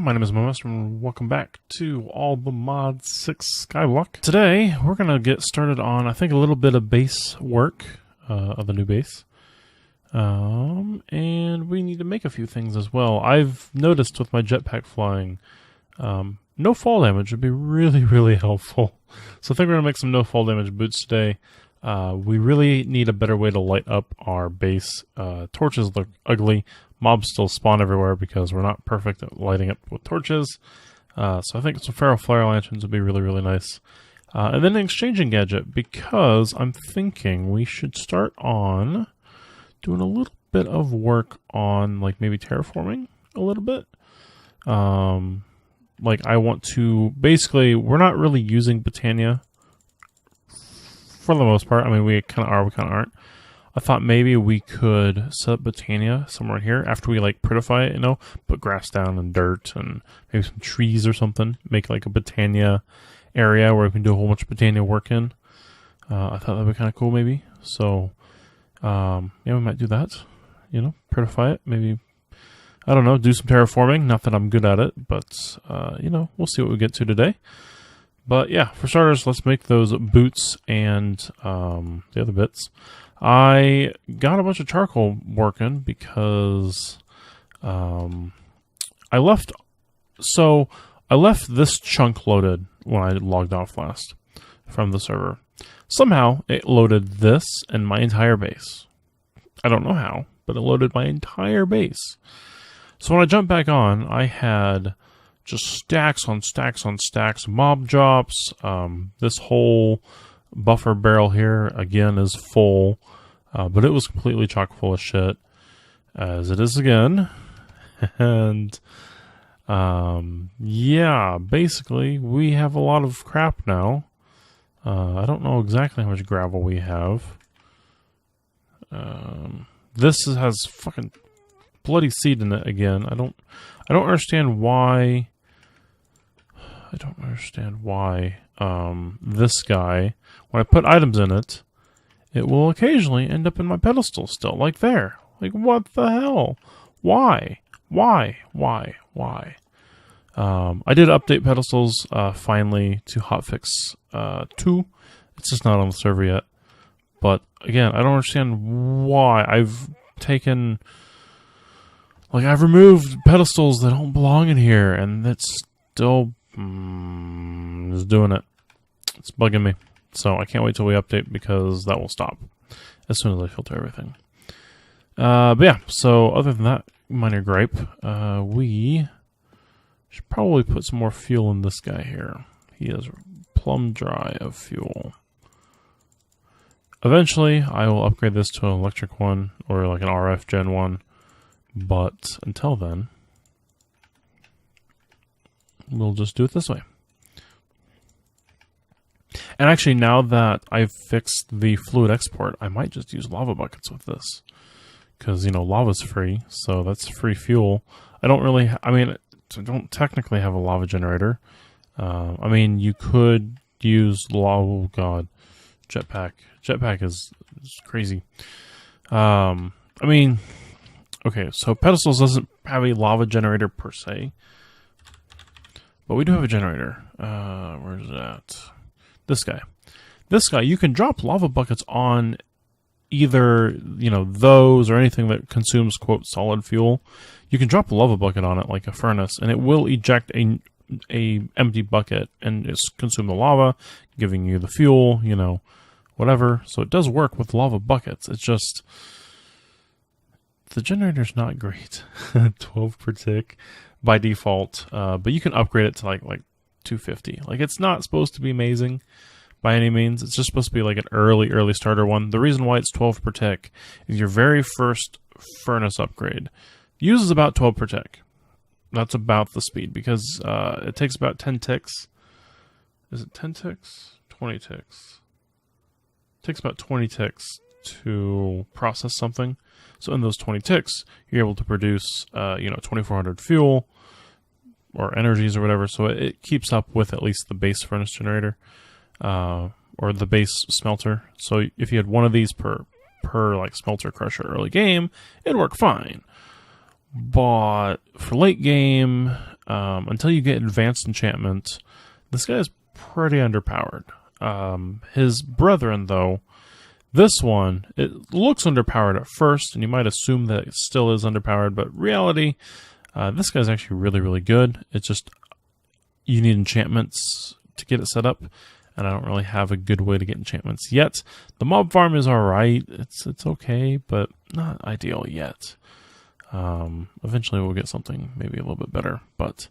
my name is Mowmaster, and welcome back to All the Mod 6 Skyblock. Today, we're going to get started on, I think, a little bit of base work of the new base. And we need to make a few things as well. I've noticed with my jetpack flying, no fall damage would be really, really helpful. So I think we're going to make some no fall damage boots today. We really need a better way to light up our base. Torches look ugly. Mobs still spawn everywhere because we're not perfect at lighting up with torches. So I think some Feral Flare Lanterns would be really, really nice. And then an exchanging gadget, because I'm thinking we should start on doing a little bit of work on, like, maybe terraforming a little bit. Like, I want to, basically, we're not really using Britannia for the most part. I mean, we kind of are, we kind of aren't. I thought maybe we could set up Britannia somewhere here after we, like, prettify it, you know, put grass down and dirt and maybe some trees or something. Make, like, a Britannia area where we can do a whole bunch of Britannia work in. I thought that would be kind of cool, maybe. So, yeah, we might do that, you know, prettify it. Maybe, I don't know, do some terraforming. Not that I'm good at it, but, you know, we'll see what we get to today. But, yeah, for starters, let's make those boots and the other bits. I got a bunch of charcoal working because I left this chunk loaded when I logged off last from the server. Somehow it loaded this and my entire base. I don't know how, but it loaded my entire base. So when I jumped back on, I had just stacks on stacks on stacks of mob drops. This whole buffer barrel here, again, is full. But it was completely chock full of shit, as it is again. And, yeah, basically, we have a lot of crap now. I don't know exactly how much gravel we have. This has fucking bloody seed in it again. I don't understand why. This guy, when I put items in it, it will occasionally end up in my pedestal still, like there. Like, what the hell? Why? I did update pedestals finally to hotfix 2. It's just not on the server yet. But again, I don't understand why. I've removed pedestals that don't belong in here, and it's still is doing it. It's bugging me. So I can't wait till we update, because that will stop as soon as I filter everything. But yeah, so other than that minor gripe, we should probably put some more fuel in this guy here. He is plumb dry of fuel. Eventually, I will upgrade this to an electric one, or like an RF Gen 1. But until then, we'll just do it this way. And actually, now that I've fixed the fluid export, I might just use lava buckets with this. Because, you know, lava's free, so that's free fuel. I don't technically have a lava generator. I mean, you could use lava, oh god, jetpack. Jetpack is crazy. I mean, okay, so Pedestals doesn't have a lava generator per se. But we do have a generator. Where's it at? This guy, you can drop lava buckets on either, you know, those or anything that consumes, quote, solid fuel. You can drop a lava bucket on it like a furnace, and it will eject a empty bucket and just consume the lava, giving you the fuel, you know, whatever. So it does work with lava buckets. It's just, the generator's not great. 12 per tick by default, but you can upgrade it to like 250. Like, it's not supposed to be amazing by any means. It's just supposed to be like an early starter one. The reason why it's 12 per tick is your very first furnace upgrade uses about 12 per tick. That's about the speed, because it takes about 10 ticks. Is it 10 ticks? 20 ticks. It takes about 20 ticks to process something. So in those 20 ticks, you're able to produce, you know, 2400 fuel or energies or whatever. So it keeps up with at least the base furnace generator, or the base smelter. So if you had one of these per like smelter crusher early game, it'd work fine. But for late game, until you get advanced enchantment, this guy is pretty underpowered. His brethren, though, this one, it looks underpowered at first, and you might assume that it still is underpowered, but reality, this guy's actually really, really good. It's just, you need enchantments to get it set up, and I don't really have a good way to get enchantments yet. The mob farm is alright, it's okay, but not ideal yet. Eventually we'll get something maybe a little bit better, but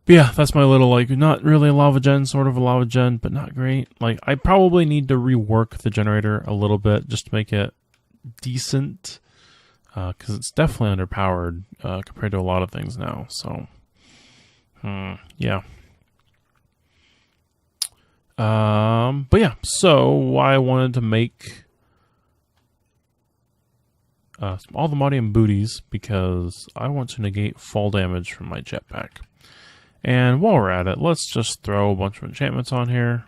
yeah, that's my little, like, not really a lava gen, sort of a lava gen, but not great. Like, I probably need to rework the generator a little bit just to make it decent, because it's definitely underpowered compared to a lot of things now, so yeah. But yeah, so I wanted to make all the Maudium booties because I want to negate fall damage from my jetpack. And while we're at it, let's just throw a bunch of enchantments on here.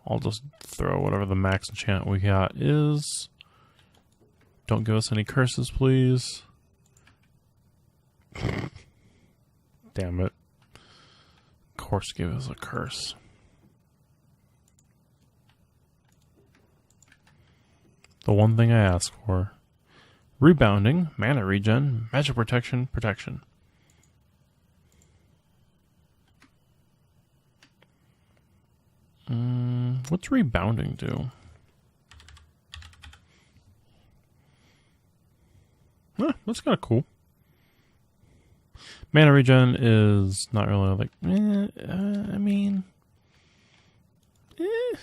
I'll just throw whatever the max enchant we got is. Don't give us any curses, please. Damn it. Of course, give us a curse. The one thing I ask for. Rebounding, mana regen, magic protection, protection. What's rebounding do? Huh, that's kind of cool. Mana regen is not really like, I mean, it'd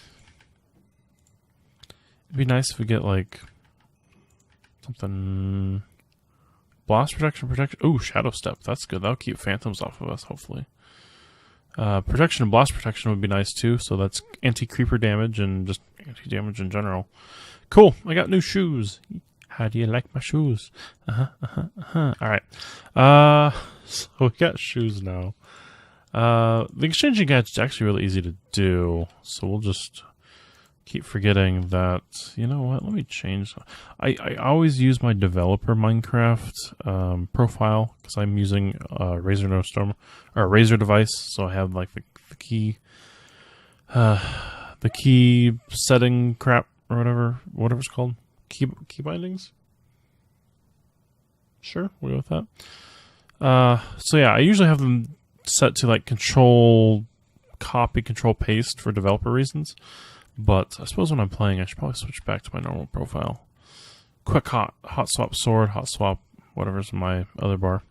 be nice if we get like something. Blast protection. Ooh, shadow step. That's good. That'll keep phantoms off of us, hopefully. Protection and blast protection would be nice too. So that's anti-creeper damage and just anti-damage in general. Cool. I got new shoes. How do you like my shoes? All right. So we got shoes now. The exchanging gadget's actually really easy to do. So we'll just keep forgetting that. You know what? Let me change. I always use my developer Minecraft profile because I'm using Razer No Storm or Razer device. So I have like the key setting crap or whatever it's called. Key bindings. Sure, we'll go with that. So yeah, I usually have them set to like control copy, control paste for developer reasons. But I suppose when I'm playing, I should probably switch back to my normal profile. Quick hot swap sword, hot swap, whatever's in my other bar.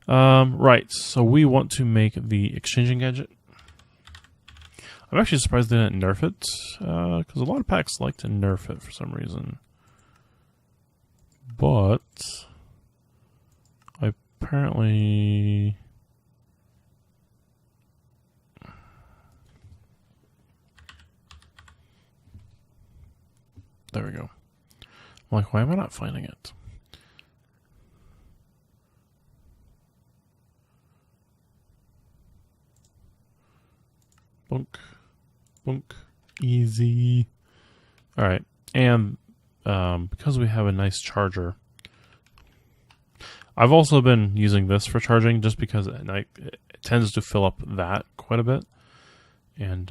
Right, so we want to make the exchanging gadget. I'm actually surprised they didn't nerf it, because a lot of packs like to nerf it for some reason. But I apparently... There we go. I'm like, why am I not finding it? Bunk. Bunk. Easy. Alright. And because we have a nice charger, I've also been using this for charging just because at night it tends to fill up that quite a bit. And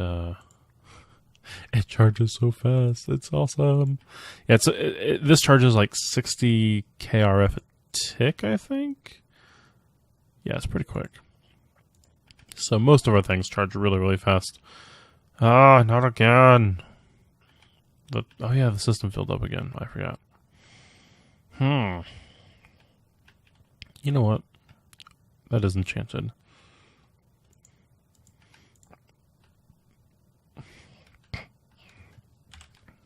it charges so fast. It's awesome. Yeah, this charges like 60 KRF a tick, I think. Yeah, it's pretty quick. So most of our things charge really, really fast. Ah, not again. Oh yeah, the system filled up again. I forgot. You know what? That is enchanted.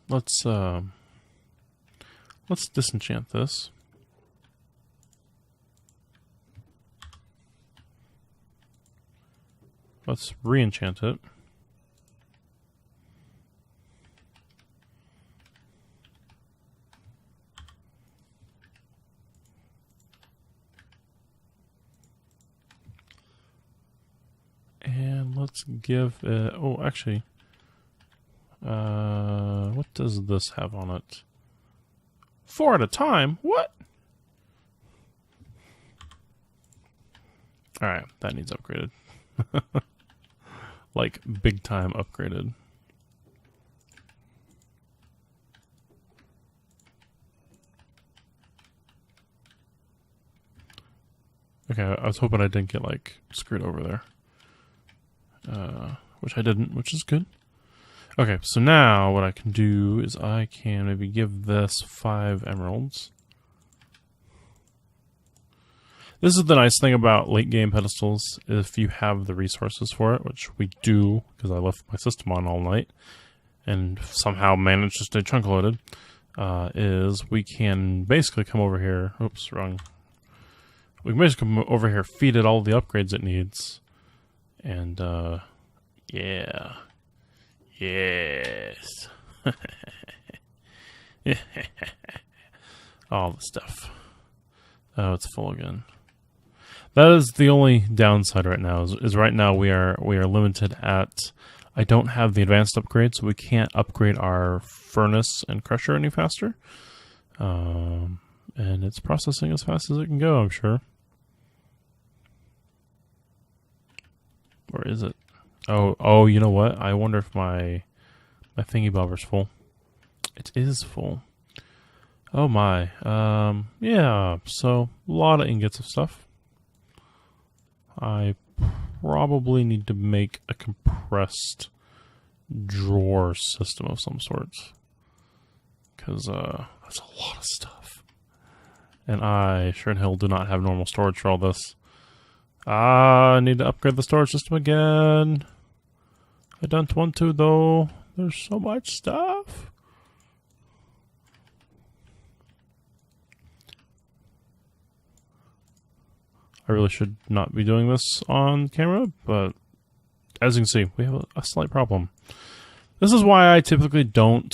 Let's disenchant this. Let's re-enchant it. And let's give it... Oh, actually... what does this have on it? 4 at a time? What? Alright, that needs upgraded. Like, big time upgraded. Okay, I was hoping I didn't get, like, screwed over there. Which I didn't, which is good. Okay, so now what I can do is I can maybe give this 5 emeralds. This is the nice thing about late game pedestals, if you have the resources for it, which we do, because I left my system on all night, and somehow managed to stay chunk loaded, is we can basically come over here, oops, wrong. We can basically come over here, feed it all the upgrades it needs, and, yeah. Yes. All the stuff. Oh, it's full again. That is the only downside right now. Is right now we are limited at. I don't have the advanced upgrade, so we can't upgrade our furnace and crusher any faster. And it's processing as fast as it can go, I'm sure. Or is it? Oh, you know what? I wonder if my thingy bobber's full. It is full. Oh my. Yeah, so a lot of ingots of stuff. I probably need to make a compressed drawer system of some sort. Because, that's a lot of stuff. And I sure in hell do not have normal storage for all this. I need to upgrade the storage system again. I don't want to, though. There's so much stuff. I really should not be doing this on camera, but as you can see, we have a slight problem. This is why I typically don't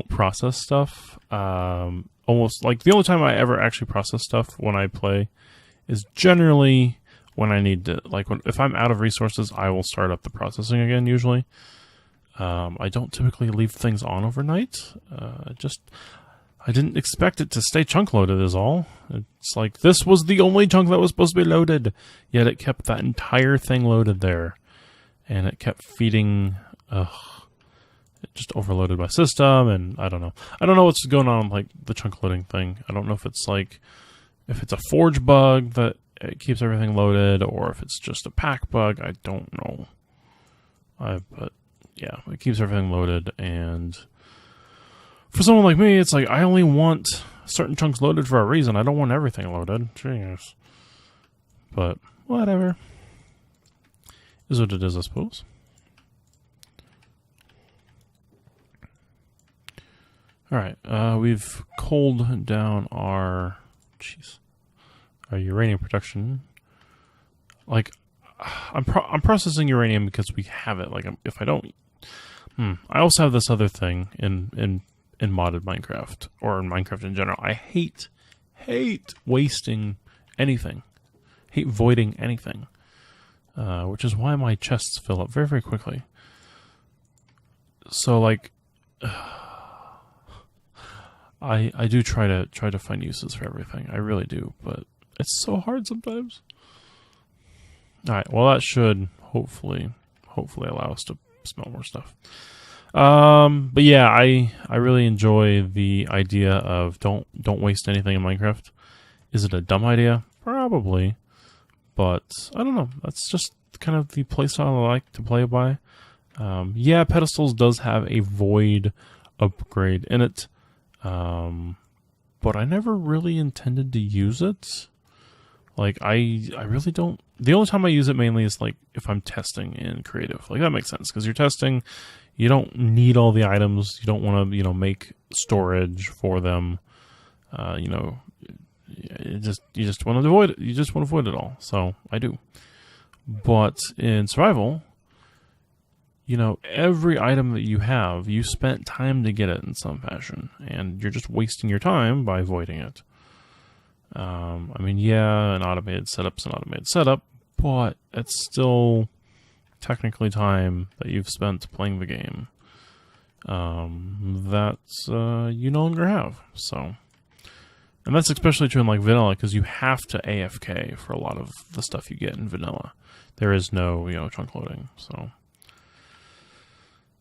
process stuff. Almost like the only time I ever actually process stuff when I play is generally when I need to, like, if I'm out of resources, I will start up the processing again, usually. I don't typically leave things on overnight. I didn't expect it to stay chunk loaded is all. It's like, this was the only chunk that was supposed to be loaded, yet it kept that entire thing loaded there. And it kept feeding, it just overloaded my system, and I don't know. I don't know what's going on with, like, the chunk loading thing. I don't know if it's like, if it's a forge bug that it keeps everything loaded, or if it's just a pack bug. I don't know. But yeah, it keeps everything loaded, and for someone like me, it's like, I only want certain chunks loaded for a reason. I don't want everything loaded. Jeez. But whatever. Is what it is, I suppose. Alright, we've cooled down our uranium production. Like, I'm processing uranium because we have it. Like, if I don't, I also have this other thing in modded Minecraft, or in Minecraft in general. I hate wasting anything. Hate voiding anything. Which is why my chests fill up very, very quickly. So, like, I do try to find uses for everything. I really do, but it's so hard sometimes. Alright, well, that should hopefully allow us to smell more stuff. But yeah, I really enjoy the idea of don't waste anything in Minecraft. Is it a dumb idea? Probably. But I don't know. That's just kind of the playstyle I like to play by. Yeah, Pedestals does have a void upgrade in it. But I never really intended to use it. Like, I really don't. The only time I use it mainly is, like, if I'm testing in creative. Like, that makes sense, because you're testing, you don't need all the items. You don't want to, make storage for them. You just want to avoid it. You just want to avoid it all. So, I do. But in survival, every item that you have, you spent time to get it in some fashion, and you're just wasting your time by avoiding it. I mean, yeah, an automated setup's an automated setup, but it's still technically time that you've spent playing the game. that you no longer have. So, and that's especially true in like vanilla, because you have to AFK for a lot of the stuff you get in vanilla. There is no, chunk loading. So,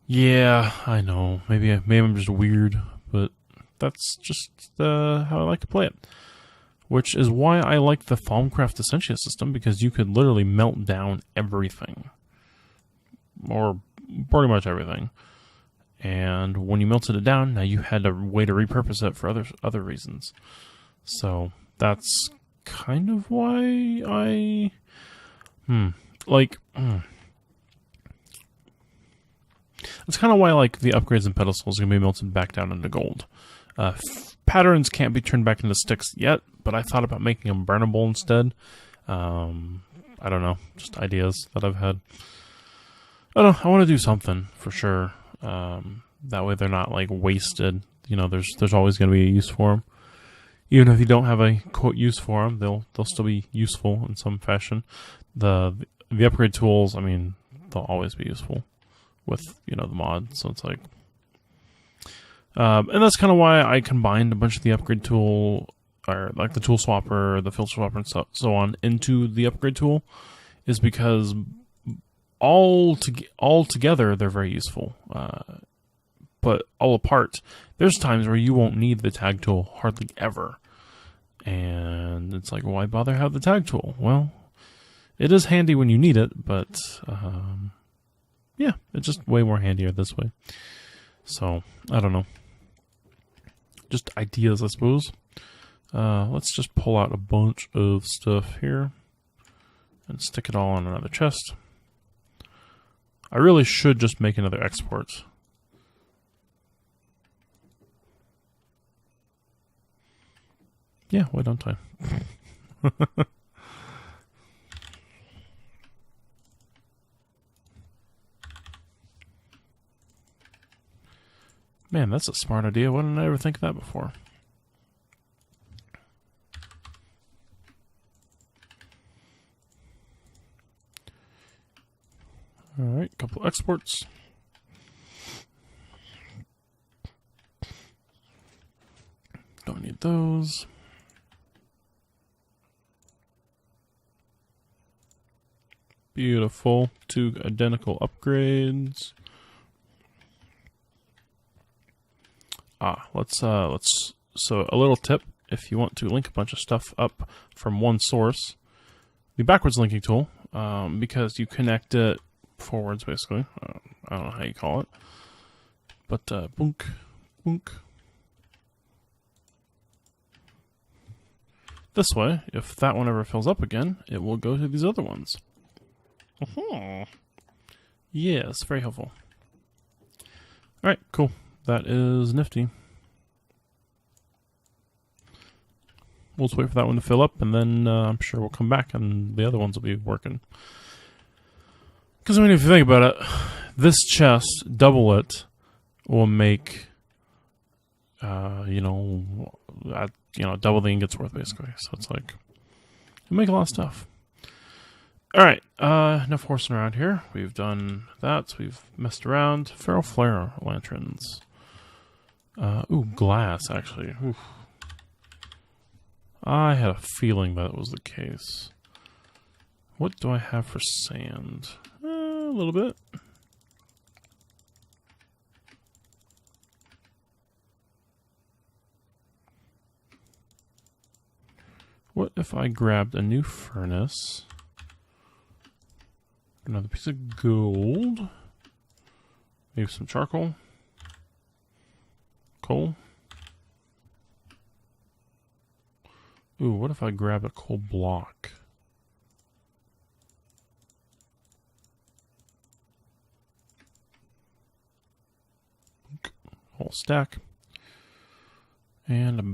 yeah, I know. Maybe I'm just weird, but that's just how I like to play it. Which is why I like the Thaumcraft Essentia system, because you could literally melt down everything. Or pretty much everything. And when you melted it down, now you had a way to repurpose it for other reasons. So that's kind of why I... That's kind of why the upgrades in Pedestals are going to be melted back down into gold. Patterns can't be turned back into sticks yet, but I thought about making them burnable instead. I don't know, just ideas that I've had. I don't know, I want to do something for sure. That way they're not wasted. There's always going to be a use for them. Even if you don't have a quote use for them, they'll still be useful in some fashion. The upgrade tools, I mean, they'll always be useful with the mod. So it's and that's kind of why I combined a bunch of the upgrade tool, or the tool swapper, the filter swapper, and so on into the upgrade tool, is because all together they're very useful. But all apart, there's times where you won't need the tag tool hardly ever. And it's why bother have the tag tool? Well, it is handy when you need it, but yeah, it's just way more handier this way. So, I don't know. Just ideas, I suppose. Let's just pull out a bunch of stuff here and stick it all on another chest. I really should just make another export. Yeah, why don't I? Man, that's a smart idea. Why didn't I ever think of that before? Alright, couple exports. Don't need those. Beautiful. 2 identical upgrades. So a little tip, if you want to link a bunch of stuff up from one source, the backwards linking tool, because you connect it forwards basically. I don't know how you call it. But boonk, boonk. This way, if that one ever fills up again, it will go to these other ones. Yeah, it's very helpful. Alright, cool. That is nifty. We'll just wait for that one to fill up, and then I'm sure we'll come back and the other ones will be working. Because I mean, if you think about it, this chest, double it, will make, double the ingots worth basically. So it's it'll make a lot of stuff. Alright, enough horsing around here. We've done that. We've messed around. Feral flare lanterns. Ooh, glass, actually. Oof. I had a feeling that was the case. What do I have for sand? A little bit. What if I grabbed a new furnace? Another piece of gold. Maybe some charcoal. Coal. Ooh, what if I grab a coal block? Whole stack. And a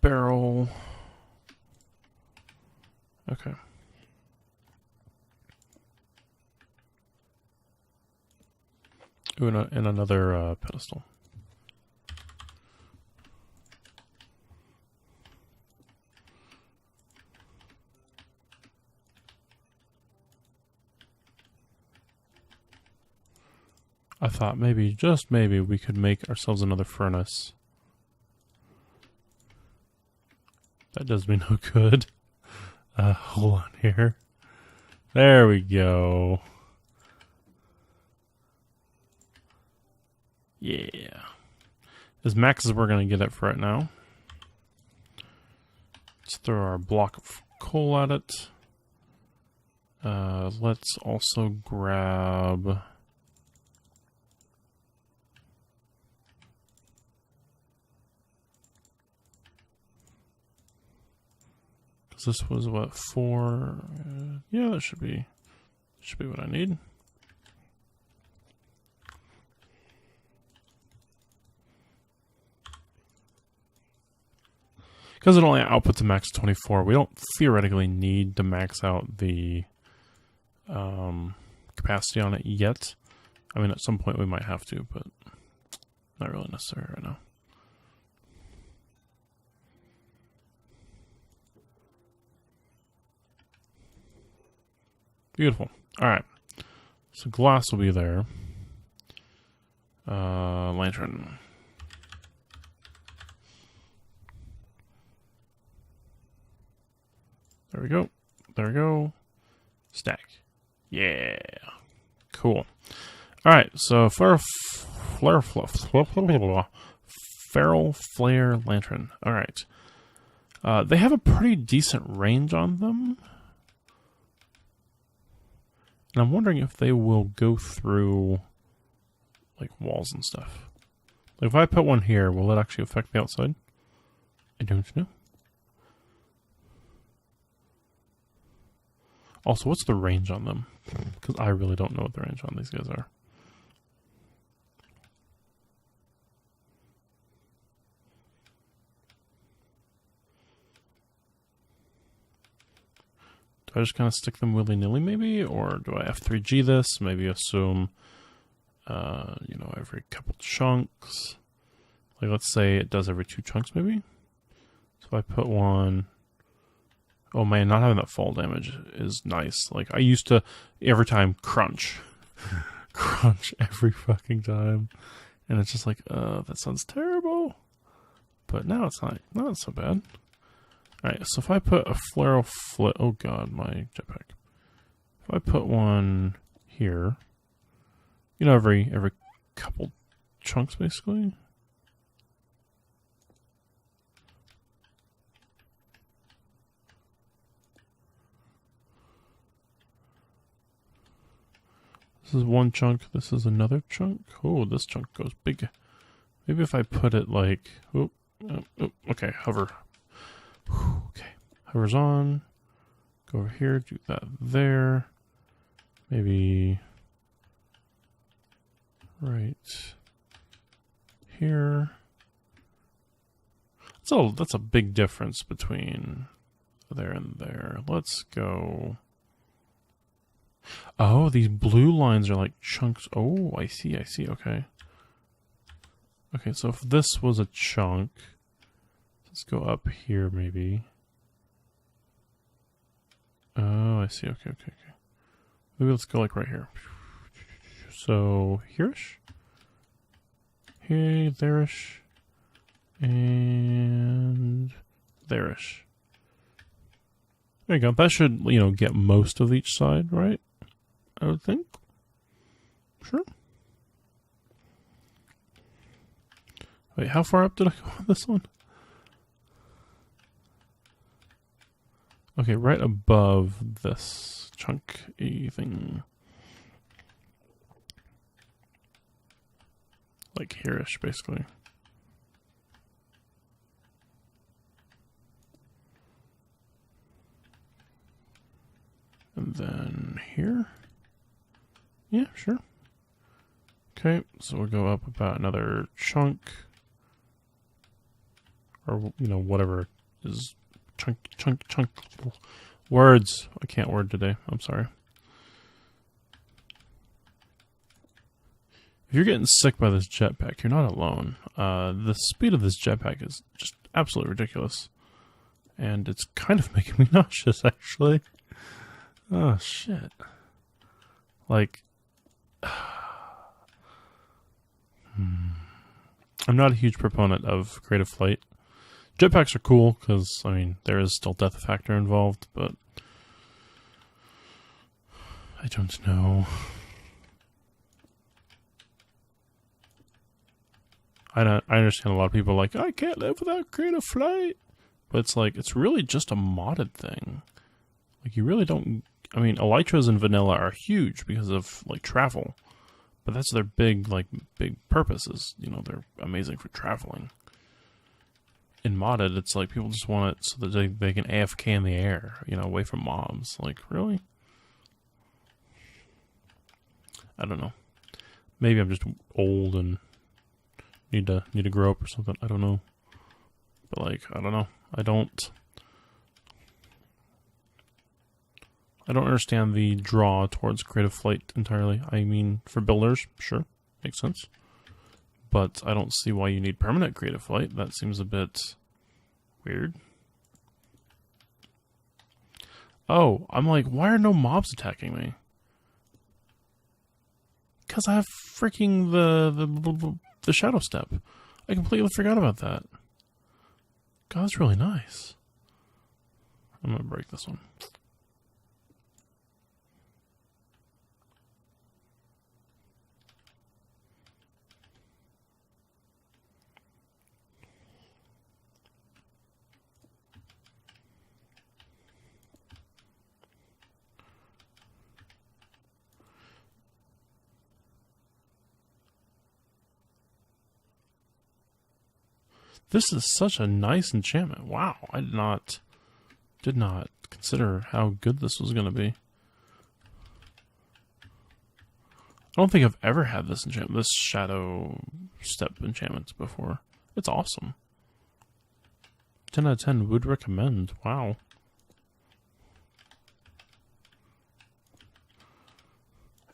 barrel. Okay. Ooh, and another pedestal. I thought maybe, just maybe, we could make ourselves another furnace. That does me no good. Hold on here. There we go. Yeah. As max as we're going to get it for right now. Let's throw our block of coal at it. Let's also grab... This was what, 4? Yeah, that should be what I need. Because it only outputs a max 24, we don't theoretically need to max out the capacity on it yet. I mean, at some point we might have to, but not really necessary right now. Beautiful. Alright. So glass will be there. Lantern. There we go. There we go. Stack. Yeah. Cool. Alright, so Feral Flare Lantern. Alright. They have a pretty decent range on them. And I'm wondering if they will go through, like, walls and stuff. Like, if I put one here, will it actually affect the outside? I don't know. Also, what's the range on them? Because I really don't know what the range on these guys are. Do I just kind of stick them willy-nilly, maybe? Or do I F3G this? Maybe assume, you know, every couple chunks. Like, let's say it does every 2 chunks, maybe? So if I put one... Oh man, not having that fall damage is nice. Like, I used to, every time, crunch. Crunch every fucking time. And it's just like, that sounds terrible. But now it's not so bad. Alright, so if I put a flare flip, oh god, my jetpack. If I put one here, you know, every couple chunks, basically. This is one chunk, this is another chunk. Oh, this chunk goes big. Maybe if I put it like, okay, hover. Okay, hovers on. Go over here, do that there. Maybe right here. So that's a big difference between there and there. Let's go. Oh, these blue lines are like chunks. Oh, I see, okay. Okay, so if this was a chunk, let's go up here maybe. Oh, I see, okay. Maybe let's go like right here. So, here-ish? Hey, there-ish. And there-ish. There you go. That should, you know, get most of each side, right? I would think. Sure. Wait, how far up did I go on this one? Okay, right above this chunky thing. Like here-ish, basically. And then here. Yeah, sure. Okay, so we'll go up about another chunk. Or, you know, whatever is chunk. Words. I can't word today. I'm sorry. If you're getting sick by this jetpack, you're not alone. The speed of this jetpack is just absolutely ridiculous. And it's kind of making me nauseous, actually. Oh, shit. Like... I'm not a huge proponent of creative flight. Jetpacks are cool because, I mean, there is still death factor involved, but I don't know. I understand a lot of people are like, I can't live without creative flight. But it's like, it's really just a modded thing. Like, you really don't... I mean, elytras in vanilla are huge because of, like, travel. But that's their big purposes. You know, they're amazing for traveling. In modded, it's like people just want it so that they can AFK in the air, you know, away from mobs. Like, really? I don't know. Maybe I'm just old and need to grow up or something. I don't know. But like, I don't know. I don't understand the draw towards creative flight entirely. I mean, for builders, sure, makes sense. But I don't see why you need permanent creative flight. That seems a bit weird. Oh, I'm like, why are no mobs attacking me? Because I have freaking the shadow step. I completely forgot about that. God, that's really nice. I'm gonna break this one. This is such a nice enchantment. Wow, I did not consider how good this was going to be. I don't think I've ever had this enchantment, this shadow step enchantment before. It's awesome. 10 out of 10 would recommend. Wow.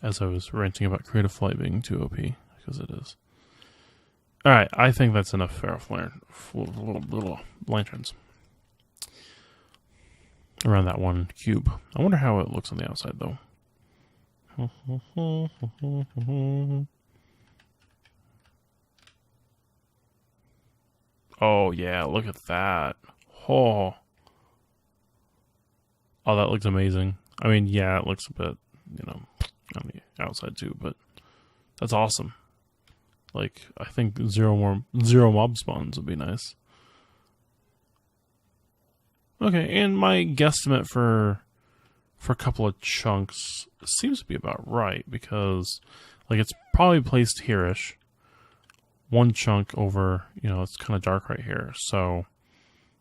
As I was ranting about creative flight being too OP, because it is. Alright, I think that's enough little lanterns. Around that one cube. I wonder how it looks on the outside, though. Oh, yeah, look at that. Oh. Oh, that looks amazing. I mean, yeah, it looks a bit, you know, on the outside, too, but that's awesome. Like, I think zero mob spawns would be nice. Okay, and my guesstimate for a couple of chunks seems to be about right, because, like, it's probably placed here-ish. One chunk over, you know, it's kind of dark right here, so,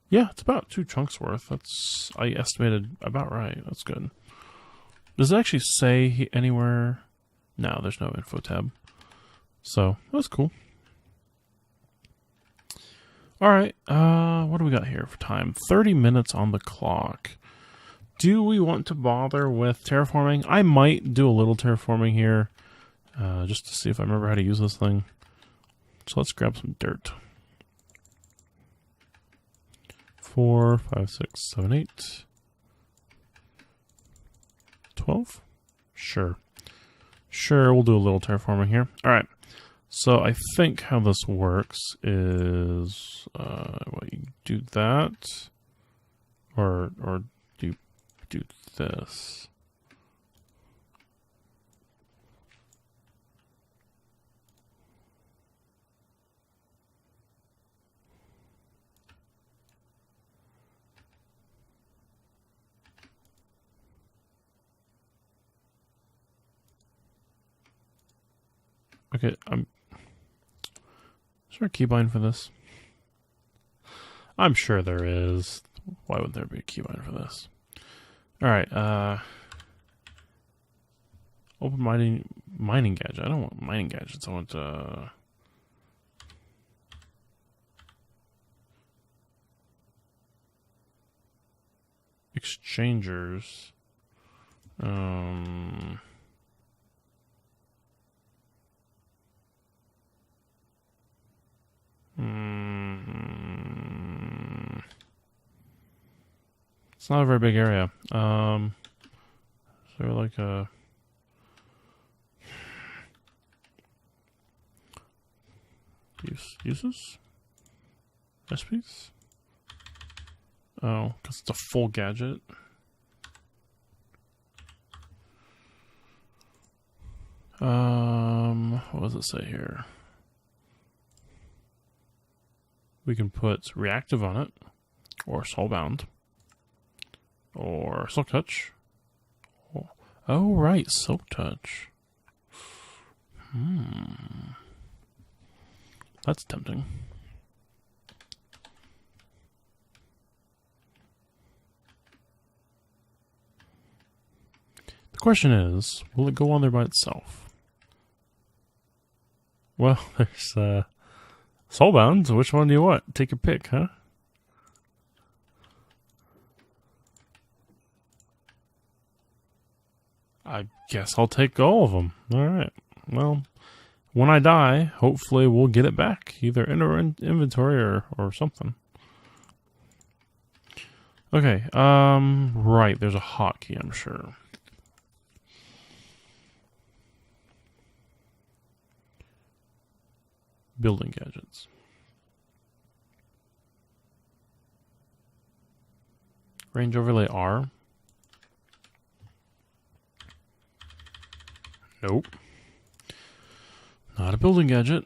yeah, it's about 2 chunks worth. That's, I estimated about right. That's good. Does it actually say anywhere? No, there's no info tab. So, that's cool. Alright, what do we got here for time? 30 minutes on the clock. Do we want to bother with terraforming? I might do a little terraforming here, just to see if I remember how to use this thing. So let's grab some dirt. 4, 5, 6, 7, 8. 12? Sure. Sure, we'll do a little terraforming here. Alright. So I think how this works is, well, you do that, or do this. Okay, is there a keybind for this? I'm sure there is. Why would there be a keybind for this? Alright, open mining gadget. I don't want mining gadgets. I want, exchangers. It's not a very big area. Is there like a... Uses? Recipes? Oh, because it's a full gadget. What does it say here? We can put reactive on it, or soulbound, or silk touch. Oh, right, silk touch. That's tempting. The question is, will it go on there by itself? Well, there's soulbound, so which one do you want? Take your pick, huh? I guess I'll take all of them. Alright. Well, when I die, hopefully we'll get it back. Either in our inventory or something. Okay, right, there's a hotkey, I'm sure. Building gadgets. Range overlay R. Nope. Not a building gadget.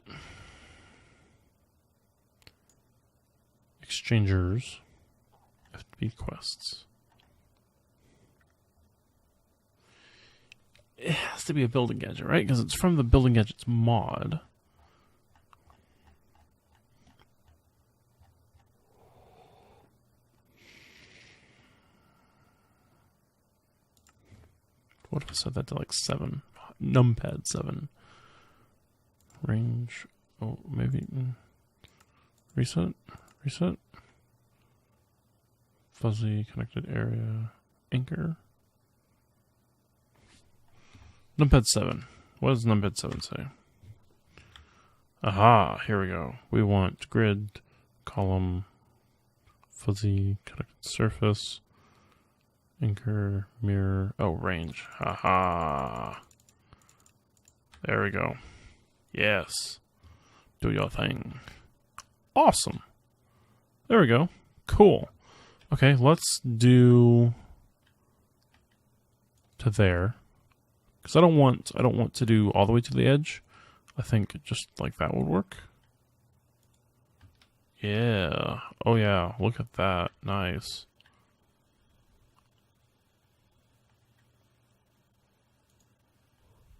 Exchangers. FB quests. It has to be a building gadget, right? Because it's from the building gadgets mod. What if I set that to like 7? Numpad 7. Range. Oh, maybe. Reset. Reset. Fuzzy connected area. Anchor. Numpad 7. What does Numpad 7 say? Aha, here we go. We want grid, column, fuzzy connected surface, anchor, mirror. Oh, range. Haha. There we go. Yes. Do your thing. Awesome. There we go. Cool. Okay, let's do to there. Because I don't want to do all the way to the edge. I think just like that would work. Yeah. Oh yeah, look at that. Nice.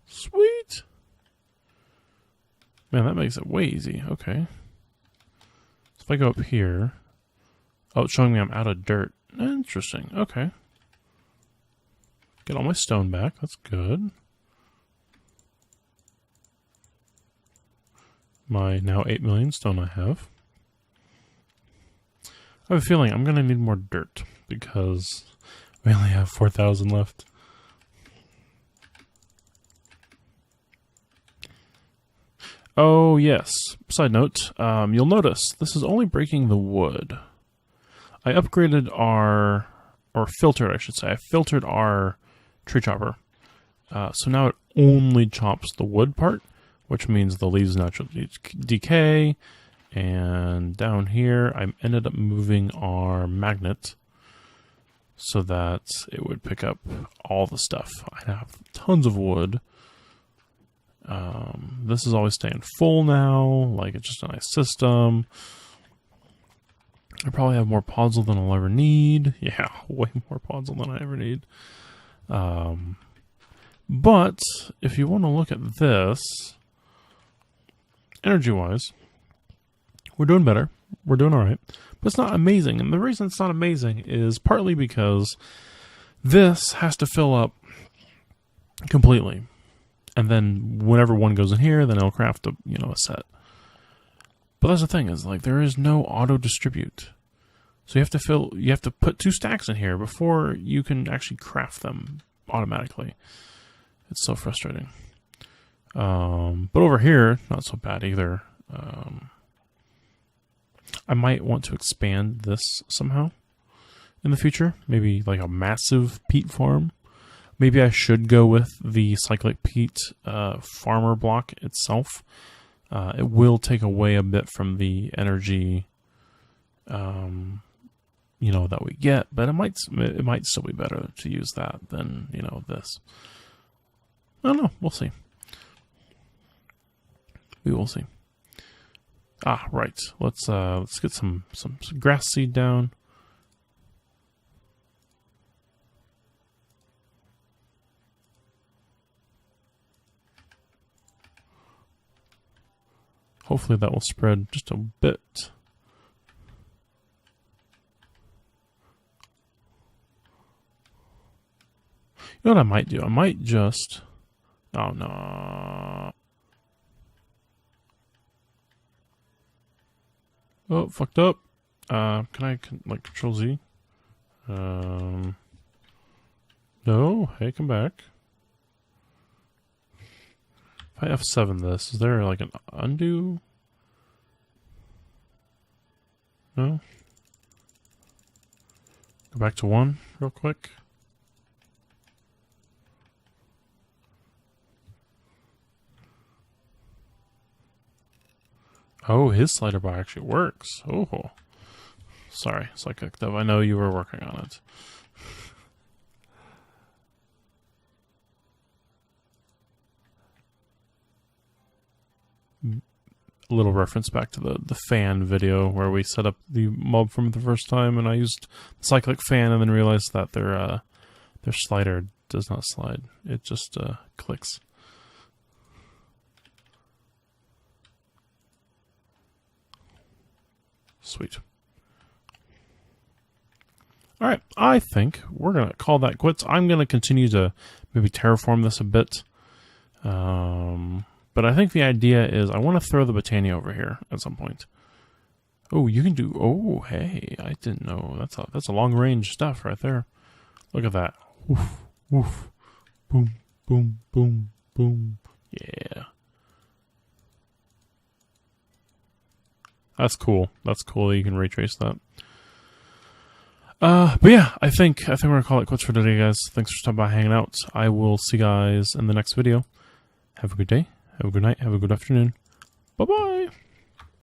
Sweet. Man, that makes it way easy. Okay. So if I go up here, oh, it's showing me I'm out of dirt. Interesting. Okay. Get all my stone back. That's good. My now 8 million stone I have. I have a feeling I'm going to need more dirt because we only have 4,000 left. Oh, yes. Side note, you'll notice this is only breaking the wood. I upgraded our, or filtered, I should say. I filtered our tree chopper. So now it only chops the wood part, which means the leaves naturally decay. And down here, I ended up moving our magnet so that it would pick up all the stuff. I have tons of wood. This is always staying full now. Like, it's just a nice system. I probably have more podzol than I'll ever need. Yeah, way more podzol than I ever need. But if you want to look at this, energy-wise, we're doing better. We're doing all right. But it's not amazing. And the reason it's not amazing is partly because this has to fill up completely. And then whenever one goes in here, then it'll craft a set. But that's the thing, is like there is no auto distribute. So you have to put 2 stacks in here before you can actually craft them automatically. It's so frustrating. But over here, not so bad either. I might want to expand this somehow in the future. Maybe like a massive peat farm. Maybe I should go with the cyclic peat farmer block itself. it will take away a bit from the energy, you know, that we get, but it might still be better to use that than, you know, this. I don't know. We'll see. We will see. Ah, right. Let's get some grass seed down. Hopefully that will spread just a bit. You know what I might do? I might just... Oh, no. Oh, fucked up. Can I, like, Control Z? No. Hey, come back. If I F7 this, is there, like, an undo? No? Go back to 1 real quick. Oh, his slider bar actually works. Oh. Sorry, Psychic Dev. I know you were working on it. A little reference back to the fan video where we set up the mob from the first time, and I used the cyclic fan and then realized that their slider does not slide. It just clicks. Sweet. Alright, I think we're going to call that quits. I'm going to continue to maybe terraform this a bit. But I think the idea is I want to throw the Botania over here at some point. Oh, you can do... Oh, hey, I didn't know. That's a long-range stuff right there. Look at that. Woof, woof. Boom, boom, boom, boom. Yeah. That's cool. That's cool that you can ray trace that. But yeah, I think we're gonna call it quits for today, guys. Thanks for stopping by, hanging out. I will see you guys in the next video. Have a good day. Have a good night. Have a good afternoon. Bye bye.